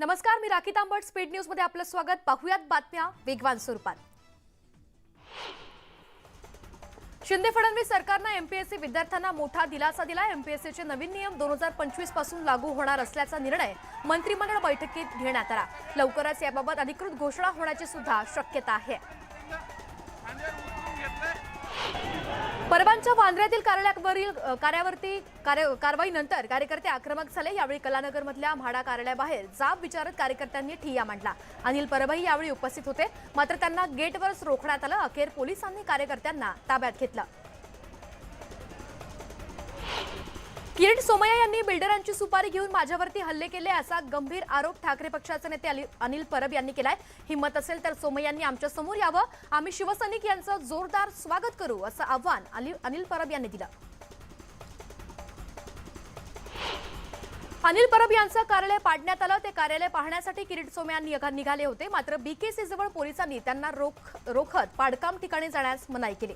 नमस्कार, मी राखी तांबट. Speed news मध्ये आपलं स्वागत. पाहुयात बातम्या वेगवान स्वरूपात. शिंदे फडणवीस सरकारनं एमपीएससी विद्यार्थ्यांना मोठा दिलासा दिला. एमपीएससीचे नवीन नियम 2025 पासून लागू होणार असल्याचा निर्णय मंत्रिमंडळ बैठकीत घेण्यात आला. लवकरच याबाबत अधिकृत घोषणा होण्याची सुद्धा शक्यता आहे. परबांच्या वांद्र्यातील कारवाईनंतर कार्यकर्ते आक्रमक झाले. यावेळी कलानगरमधल्या म्हाडा कार्यालयाबाहेर जाब विचारत कार्यकर्त्यांनी ठिय्या मांडला. अनिल परबही यावेळी उपस्थित होते, मात्र त्यांना गेटवरच रोखण्यात आलं. अखेर पोलिसांनी कार्यकर्त्यांना ताब्यात घेतलं. किरीट सोमय्या यांनी बिल्डरांची सुपारी घेऊन माझ्यावरती हल्ले केले असा गंभीर आरोप ठाकरे पक्षाचे नेते अनिल परब यांनी केलाय. हिम्मत असेल तर सोमय्यांनी आमच्या समोर यावं. आम्ही शिवसैनिक यांचं जोरदार स्वागत करू असं आव्हान अनिल परब यांनी दिलं. अनिल परब यांचं कार्यालय पाडण्यात आलं. ते कार्यालय पाहण्यासाठी किरीट सोमय्या निघाले होते, मात्र बीकेसी जवळ पोलिसांनी त्यांना रोखत पाडकाम ठिकाणी जाण्यास मनाई केली.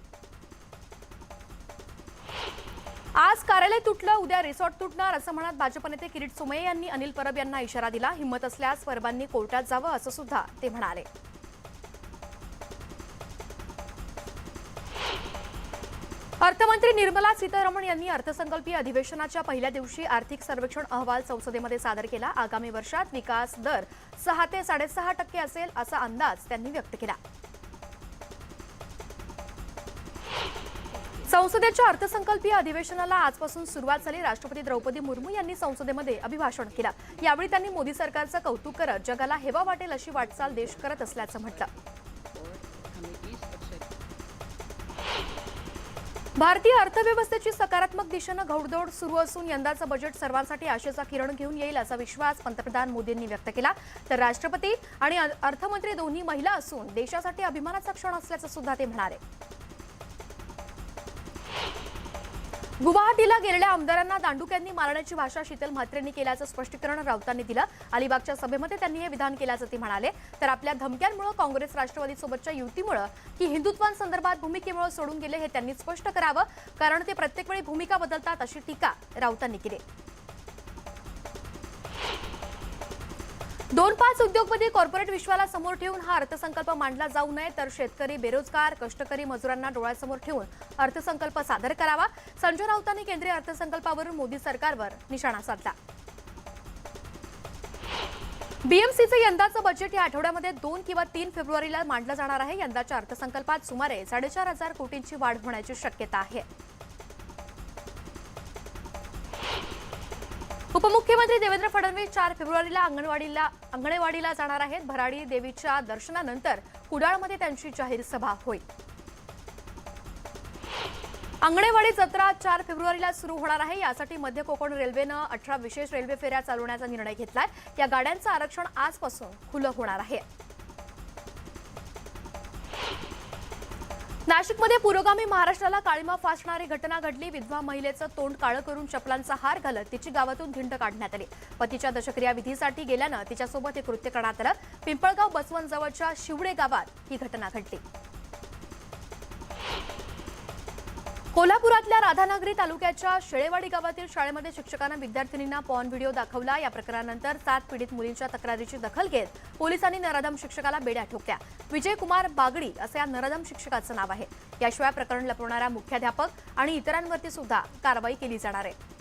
आज कार्यालय तुटलं, उद्या रिसॉर्ट तुटणार असं म्हणत भाजप नेते किरीट सोमय्या यांनी अनिल परब यांना इशारा दिला. हिम्मत असल्यास परबांनी कोर्टात जावं असं सुद्धा ते म्हणाले. अर्थमंत्री निर्मला सीतारामन यांनी अर्थसंकल्पीय अधिवेशनाच्या पहिल्या दिवशी आर्थिक सर्वेक्षण अहवाल संसदेमध्ये सादर केला. आगामी वर्षात विकास दर 6 ते 6.5% असेल असा अंदाज त्यांनी व्यक्त केला. संसदेच्या अर्थसंकल्पीय अधिवेशनाला आजपासून सुरुवात झाली. राष्ट्रपती द्रौपदी मुर्मू यांनी संसदेमध्ये अभिभाषण केलं. यावेळी त्यांनी मोदी सरकारचं कौतुक करत जगाला हेवा वाटेल अशी वाटचाल देश करत असल्याचं म्हटलं. भारतीय अर्थव्यवस्थेची सकारात्मक दिशेनं घौडदौड सुरू असून यंदाचं बजेट सर्वांसाठी आशेचा किरण घेऊन येईल असा विश्वास पंतप्रधान मोदींनी व्यक्त केला. तर राष्ट्रपती आणि अर्थमंत्री दोन्ही महिला असून देशासाठी अभिमानाचा क्षण असल्याचं सुद्धा ते म्हणाले. गुवाहाटीला गेलेल्या आमदारांना दांडुक्यांनी मारण्याची भाषा शीतल म्हात्रेंनी केल्याचं स्पष्टीकरण राऊतांनी दिलं. अलिबागच्या सभेमध्ये त्यांनी हे विधान केल्याचं ते म्हणाले. तर आपल्या धमक्यांमुळे काँग्रेस राष्ट्रवादीसोबतच्या युतीमुळे की हिंदुत्वासंदर्भात भूमिकेमुळे सोडून गेले हे त्यांनी स्पष्ट करावं, कारण ते प्रत्येक वेळी भूमिका बदलतात अशी टीका राऊतांनी केली. 2-5 उद्योगपती कॉर्पोरेट विश्वाला समोर ठेवून हा अर्थसंकल्प मांडला जाऊ नये, तर शेतकरी, बेरोजगार, कष्टकरी मजुरांना डोळ्यासमोर ठेवून अर्थसंकल्प सादर करावा. संजय राऊतांनी केंद्रीय अर्थसंकल्पावरून मोदी सरकारवर निशाणा साधला. बीएमसीचं यंदाचं बजेट या आठवड्यामध्ये 2 किंवा 3 फेब्रुवारीला मांडलं जाणार आहे. यंदाच्या अर्थसंकल्पात सुमारे 4,500 कोटींची वाढ होण्याची शक्यता आहे. उपमुख्यमंत्री देवेंद्र फडणवीस 4 फेब्रुवारीला अंगणेवाडीला जाणार आहेत. भराडी देवीच्या दर्शनानंतर कुडाळमध्ये त्यांची जाहीर सभा होईल. अंगणेवाडी जत्रा 4 फेब्रुवारीला सुरू होणार आहे. यासाठी मध्य कोकण रेल्वेनं 18 विशेष रेल्वे फेऱ्या चालवण्याचा निर्णय घेतलाय. या गाड्यांचं आरक्षण आजपासून खुलं होणार आहे. नाशिकमध्ये पुरोगामी महाराष्ट्राला काळीमा फासणारी घटना घडली. विधवा महिलेचं तोंड काळं करून चपलांचा हार घालत तिची गावातून धिंड काढण्यात आली. पतीच्या दशक्रिया विधीसाठी गेल्यानं तिच्यासोबत हे कृत्य करण्यात आलं. पिंपळगाव बसवण जवळच्या शिवडे गावात ही घटना घडली. कोल्हापुरातल्या राधानगरी तालुक्याच्या शेळेवाडी गावातील शाळेमध्ये शिक्षकानं विद्यार्थिनींना पॉर्न व्हिडिओ दाखवला. या प्रकरणानंतर 7 पीडित मुलींच्या तक्रारीची दखल घेत पोलिसांनी नराधम शिक्षकाला बेड्या ठोकल्या. विजयकुमार बागडी असं या नराधम शिक्षकाचं नाव आहे. याशिवाय प्रकरण लपवणाऱ्या मुख्याध्यापक आणि इतरांवरती सुद्धा कारवाई केली जाणार आहे.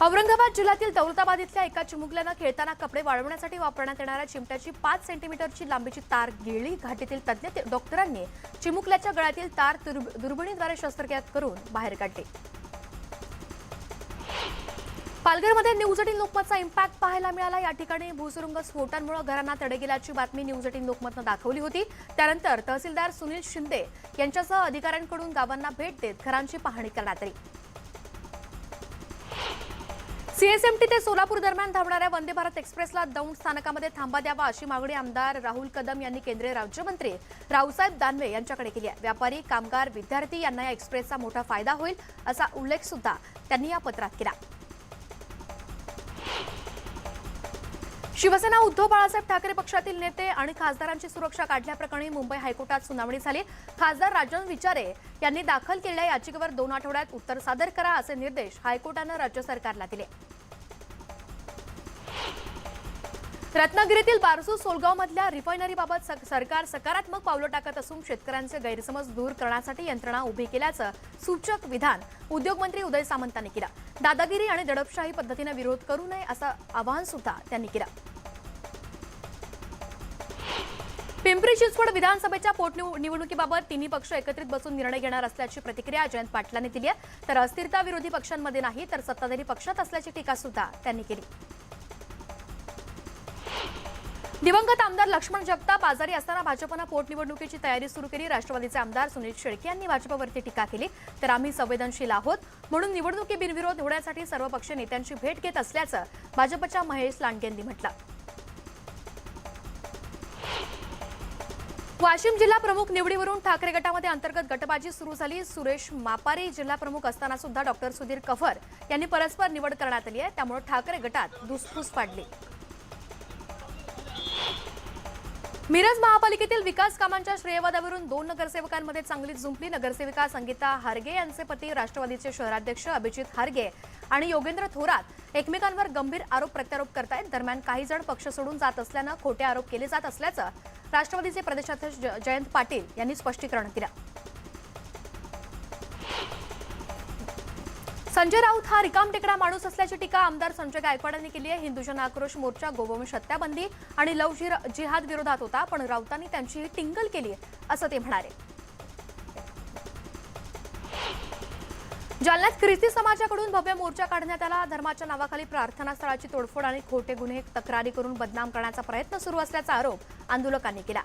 औरंगाबाद जिल्ह्यातील दौलताबाद इथल्या एका चिमुकल्यानं खेळताना कपडे वाळवण्यासाठी वापरण्यात येणाऱ्या चिमट्याची 5 सेंटीमीटरची लांबीची तार गिळली. घाटीतील तज्ज्ञ डॉक्टरांनी चिमुकल्याच्या गळ्यातील तार दुर्बिणीद्वारे शस्त्रक्रिया करून बाहेर काढली. पालघरमध्ये न्यूज 18 लोकमतचा इम्पॅक्ट पाहायला मिळाला. या ठिकाणी भूसुरुंग स्फोटांमुळे घरांना तडे गेल्याची बातमी न्यूज 18 लोकमतनं दाखवली होती. त्यानंतर तहसीलदार सुनील शिंदे यांच्यासह अधिकाऱ्यांकडून गावांना भेट देत घरांची पाहणी करण्यात आली. सीएसएमटी ते सोलापूर दरम्यान धावणाऱ्या वंदे भारत एक्सप्रेसला दौंड स्थानकामध्ये थांबा द्यावा अशी मागणी आमदार राहुल कदम यांनी केंद्रीय राज्यमंत्री रावसाहेब दानवे यांच्याकडे केली आहे. व्यापारी, कामगार, विद्यार्थी यांना या एक्सप्रेसचा मोठा फायदा होईल असा उल्लेख सुद्धा त्यांनी या पत्रात केला. शिवसेना उद्धव बाळासाहेब ठाकरे पक्षातील नेते आणि खासदारांची सुरक्षा काढल्याप्रकरणी मुंबई हायकोर्टात सुनावणी झाली. खासदार राजन विचारे यांनी दाखल केलेल्या याचिकेवर 2 आठवड्यात उत्तर सादर करा असे निर्देश हायकोर्टानं राज्य सरकारला दिले. रत्नागिरीतील बारसू सोलगावमधल्या रिफायनरीबाबत सरकार सकारात्मक पावलं टाकत असून शेतकऱ्यांचे गैरसमज दूर करण्यासाठी यंत्रणा उभी केल्याचं सूचक विधान उद्योगमंत्री उदय सामंतांनी केलं. दादागिरी आणि दडपशाही पद्धतीने विरोध करू नये असं आवाहन सुद्धा त्यांनी केलं. पिंपरी चिंचवड विधानसभेच्या पोटनिवडणुकीबाबत तिन्ही पक्ष एकत्रित बसून निर्णय घेणार असल्याची प्रतिक्रिया जयंत पाटलांनी दिली आहे. तर अस्थिरता विरोधी पक्षांमध्ये नाही तर सत्ताधारी पक्षात असल्याची टीका सुद्धा त्यांनी केली. दिवंगत आमदार लक्ष्मण जगताप आजारी असताना भाजपनं पोटनिवडणुकीची तयारी सुरू केली. राष्ट्रवादीचे आमदार सुनील शेळके यांनी भाजपवरती टीका केली. तर आम्ही संवेदनशील आहोत म्हणून निवडणुकी बिनविरोध होण्यासाठी सर्व पक्ष नेत्यांची भेट घेत असल्याचं भाजपच्या महेश लांडगे यांनी म्हटलं. वाशिम जिल्हा प्रमुख निवडीवरून ठाकरे गटामध्ये अंतर्गत गटबाजी सुरू झाली. सुरेश मापारी जिल्हा प्रमुख असताना सुद्धा डॉक्टर सुधीर कफर यांनी परस्पर निवड करण्यात आली आहे. त्यामुळे ठाकरे गटात धुसफूस पाडली. मिरज महापालिकेतील विकास कामांच्या श्रेयवादावरून 2 नगरसेवकांमध्ये चांगलीच जुंपली. नगरसेविका संगीता हारगे यांचे पती राष्ट्रवादीचे शहराध्यक्ष अभिजित हारगे आणि योगेंद्र थोरात एकमेकांवर गंभीर आरोप प्रत्यारोप करतायत. दरम्यान काही जण पक्ष सोडून जात असल्यानं खोटे आरोप केले जात असल्याचं राष्ट्रवादीचे प्रदेशाध्यक्ष जयंत पाटील यांनी स्पष्टीकरण दिलं. संजय राऊत हा रिकामटेकडा माणूस असल्याची टीका आमदार संजय गायकवाड यांनी केली आहे. हिंदू जन आक्रोश मोर्चा गोवंश हत्याबंदी आणि लव जिहाद विरोधात होता पण राऊतांनी त्यांची टिंगल केली असं ते म्हणाले. जालन्यात ख्रिस्ती समाजाकडून भव्य मोर्चा काढण्यात आला. धर्माच्या नावाखाली प्रार्थनास्थळाची तोडफोड आणि खोटे गुन्हे तक्रारी करून बदनाम करण्याचा प्रयत्न सुरू असल्याचा आरोप आंदोलकांनी केला.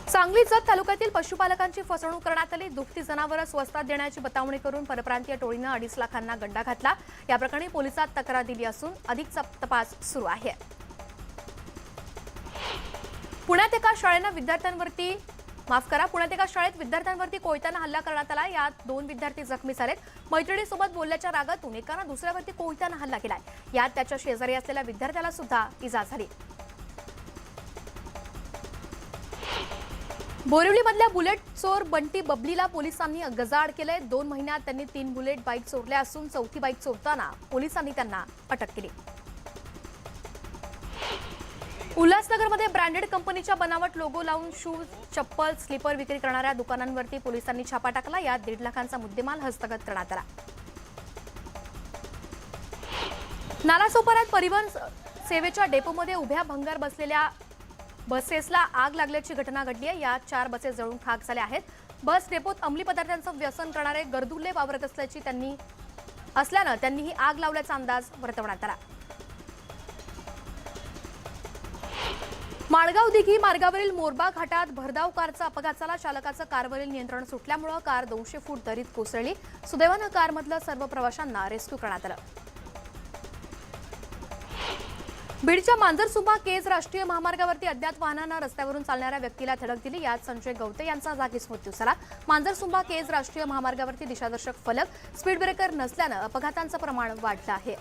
सांगली जत तालुक्यातील पशुपालकांची फसवणूक करण्यात आली. दुभती जनावरं स्वस्तात देण्याची बतावणी करून परप्रांतीय टोळीनं 2.5 लाखांना गंडा घातला. या प्रकरणी पोलिसात तक्रार दिली असून अधिक तपास सुरू आहे. पुण्यात एका शाळेत विद्यार्थ्यांवरती कोयत्यानं हल्ला करण्यात आला. यात 2 विद्यार्थी जखमी झालेत. मैत्रिणीसोबत बोलल्याच्या रागातून एकानं दुसऱ्यावरती कोयत्यानं हल्ला केलाय. यात त्याच्या शेजारी असलेल्या विद्यार्थ्याला सुद्धा इजा झाली. बोरिवलीमधल्या बुलेट चोर बंटी बबलीला पोलिसांनी गजाआड केलंय. 2 महिन्यात त्यांनी 3 बुलेट बाईक चोरल्या असून 4थी बाईक चोरताना पोलिसांनी त्यांना अटक केली. उल्हासनगरमध्ये ब्रँडेड कंपनीच्या बनावट लोगो लावून शूज, चप्पल, स्लीपर विक्री करणाऱ्या दुकानांवरती पोलिसांनी छापा टाकला. यात 1.5 लाखांचा मुद्देमाल हस्तगत करण्यात आला. नालासोपाऱ्यात परिवहन सेवेच्या डेपोमध्ये उभ्या भंगार बसलेल्या बसेसला आग लागल्याची घटना घडली आहे. यात 4 बसेस जळून खाक झाल्या आहेत. बस डेपोत अंमली पदार्थांचं व्यसन करणारे गर्दुल्ले वावरत असल्यानं त्यांनी ही आग लावल्याचा अंदाज वर्तवण्यात आला. माळगाव दिघी मार्गावरील मोरबा घाटात भरधाव कारचा अपघात झाला. चालकाचं कारवरील नियंत्रण सुटल्यामुळे कार 200 फूट दरीत कोसळली. सुदैवानं कारमधल्या सर्व प्रवाशांना रेस्क्यू करण्यात आलं. बीडच्या मांजरसुंबा केज राष्ट्रीय महामार्गावरती अज्ञात वाहनानं रस्त्यावरून चालणाऱ्या व्यक्तीला धडक दिली. यात संजय गवते यांचा जागीच मृत्यू झाला. मांजरसुंबा केज राष्ट्रीय महामार्गावरती दिशादर्शक फलक, स्पीड ब्रेकर नसल्यानं अपघातांचं प्रमाण वाढलं आहे.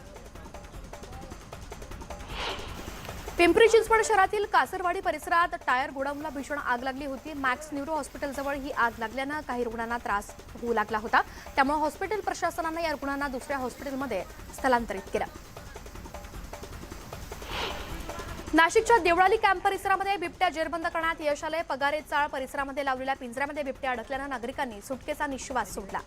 पिंपरी चिंचवड शहरातील कासरवाडी परिसरात टायर गोडाऊनला भीषण आग लागली होती. मॅक्स न्यूरो हॉस्पिटलजवळ ही आग लागल्यानं काही रुग्णांना त्रास होऊ लागला होता. त्यामुळे हॉस्पिटल प्रशासनानं या रुग्णांना दुसऱ्या हॉस्पिटलमध्ये स्थलांतरित केलं. नाशिकच्या देवळाली कॅम्प परिसरामध्ये बिबट्या जेरबंद करण्यात यश आलंय. पगारे चाळ परिसरामध्ये लावलेल्या पिंजऱ्यामध्ये बिबट्या अडकल्यानं नागरिकांनी सुटकेचा निश्वास सोडला.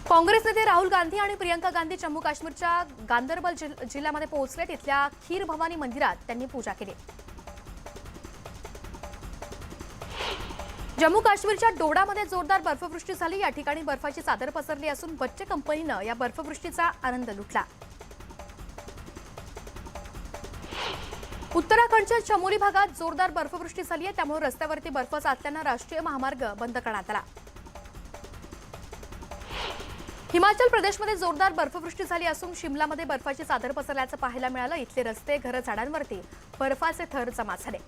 काँग्रेस नेते राहुल गांधी आणि प्रियंका गांधी जम्मू काश्मीरच्या गांदरबल जिल्ह्यामध्ये पोहोचले. तिथल्या खीर भवानी मंदिरात त्यांनी पूजा केली. जम्मू काश्मीरच्या डोडामध्ये जोरदार बर्फवृष्टी झाली. या ठिकाणी बर्फाची चादर पसरली असून बच्चे कंपनीनं या बर्फवृष्टीचा आनंद लुटला. उत्तराखंडच्या चमोली भागात जोरदार बर्फवृष्टी झाली आहे. त्यामुळे रस्त्यावरती बर्फ साचल्यानं राष्ट्रीय महामार्ग बंद करण्यात आला. हिमाचल प्रदेशमध्ये जोरदार बर्फवृष्टी झाली असून शिमलामध्ये बर्फाची चादर पसरल्याचं पाहायला मिळालं. इथले रस्ते, घरं, झाडांवरती बर्फाचे थर जमा झाले.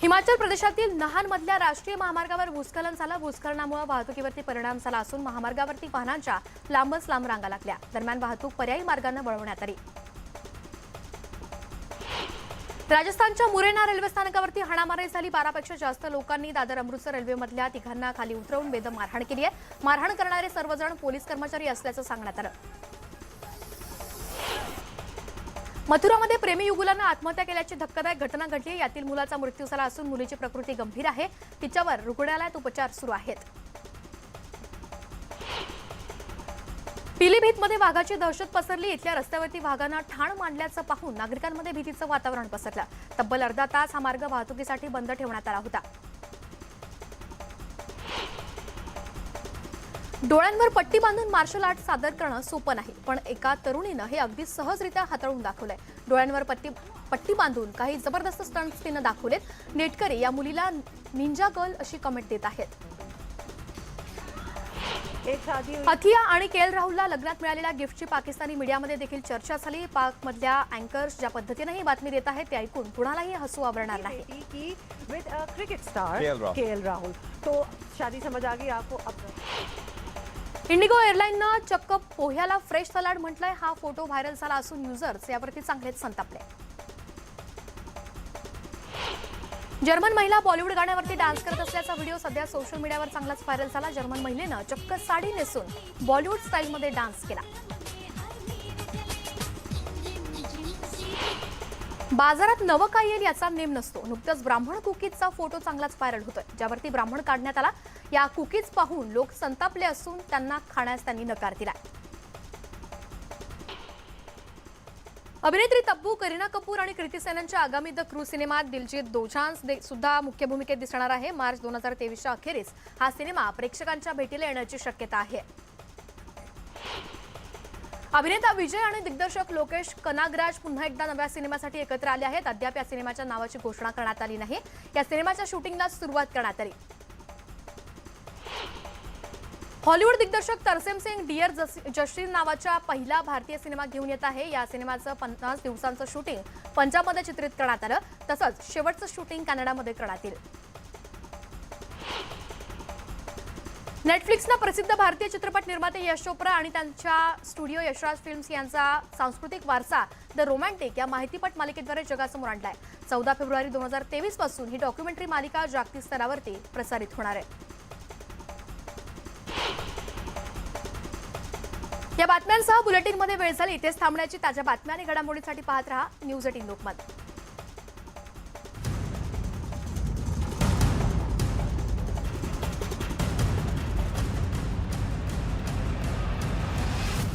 हिमाचल प्रदेशातील नहानमधल्या राष्ट्रीय महामार्गावर भूस्खलन झालं. भूस्खलनामुळे वाहतुकीवरती परिणाम झाला असून महामार्गावरती वाहनांच्या लांबच लांब रांगा लागल्या. दरम्यान वाहतूक पर्यायी मार्गाने वळवण्यात आली. राजस्थानच्या मुरैना रेल्वे स्थानकावरती हाणामारी झाली। 12पेक्षा जास्त लोकांनी दादर अमृतसर रेल्वेमधल्या तिघांना खाली उतरवून बेदम मारहाण केली आहे। मारहाण करणारे सर्वजण पोलीस कर्मचारी असल्याचं सांगण्यात आलं। मथुरामध्ये प्रेमी युगुलानं आत्महत्या केल्याची धक्कादायक घटना घडली। यातील मुलाचा मृत्यू झाला असून मुलीची प्रकृती गंभीर आहे। तिच्यावर रुग्णालयात उपचार सुरू आहेत। पिलीभीतमध्ये वाघाची दहशत पसरली। इथल्या रस्त्यावरती वाघानं ठाण मांडल्याचं पाहून नागरिकांमध्ये भीतीचं वातावरण पसरलं। तब्बल अर्धा तास हा मार्ग वाहतुकीसाठी बंद ठेवण्यात आला होता। डोळ्यांवर पट्टी बांधून मार्शल आर्ट सादर करणं सोपं नाही, पण एका तरुणीनं हे अगदी सहजरित्या हाताळून दाखवलंय। डोळ्यांवर पट्टी बांधून काही जबरदस्त स्टंट्स तिनं दाखवलेत। नेटकरी या मुलीला निंजा गर्ल अशी कमेंट देत आहेत। हथिया आणि केएल राहुलला लग्नात मिळालेल्या गिफ्टची पाकिस्तानी मीडियामध्ये देखील चर्चा झाली। पाकमधल्या अँकर्स ज्या पद्धतीने ही बातमी देत आहेत ते ऐकून कुणालाही हसू आवरणार नाही। की विद क्रिकेट स्टार केएल राहुल तो शादी समझ आ गई आपको। इंडिगो एअरलाईननं चक्क पोह्याला फ्रेश सलाड म्हटलंय। हा फोटो व्हायरल झाला असून युजर्स यावरती चांगलेच संतापले। जर्मन महिला बॉलिवूड गाण्यावरती डान्स करत असल्याचा व्हिडिओ सध्या सोशल मीडियावर चांगलाच व्हायरल झाला। जर्मन महिलेनं चक्क साडी नेसून बॉलिवूड स्टाईलमध्ये डान्स केला। बाजारात नवं काय येईल याचा नेम नसतो। नुकतंच ब्राह्मण कुकीजचा फोटो चांगलाच व्हायरल होतोय, ज्यावरती ब्राह्मण काढण्यात आला। या कुकीज पाहून लोक संतापले असून त्यांना खाण्यास त्यांनी नकार दिला। अभिनेत्री तब्बू, करीना कपूर आणि कृती सेननच्या आगामी द क्रू सिनेमात दिलजीत दोसांझ सुद्धा मुख्य भूमिकेत दिसणार आहे। मार्च 2023च्या अखेरीस हा सिनेमा प्रेक्षकांच्या भेटीला येण्याची शक्यता आहे। अभिनेता विजय आणि दिग्दर्शक लोकेश कनागराज पुन्हा एकदा नव्या सिनेमासाठी एकत्र आले आहेत। अद्याप या सिनेमाच्या नावाची घोषणा करण्यात आली नाही। या सिनेमाच्या शूटिंगला सुरुवात करण्यात आली। हॉलिवूड दिग्दर्शक तरसेम सिंग डियर जस्टिन नावाच्या पहिला भारतीय सिनेमा घेऊन येत आहे। या सिनेमाचं 50 दिवसांचं शूटिंग पंजाबमध्ये चित्रित करण्यात आलं, तसंच शेवटचं शूटिंग कॅनडामध्ये करण्यात येईल। नेटफ्लिक्सनं प्रसिद्ध भारतीय चित्रपट निर्माते यश चोप्रा आणि त्यांच्या स्टुडिओ यशराज फिल्म्स यांचा सांस्कृतिक वारसा द रोमॅन्टिक या माहितीपट मालिकेद्वारे जगासमोर आणलाय। 14 फेब्रुवारी 2023 पासून ही डॉक्युमेंटरी मालिका जागतिक स्तरावरती प्रसारित होणार आहे। या बातम्यांसह बुलेटिनमध्ये वेळ झाली। इथेच थांबण्याची ताज्या बातम्या आणि घडामोडींसाठी पाहत रहा न्यूज 18 लोकमत।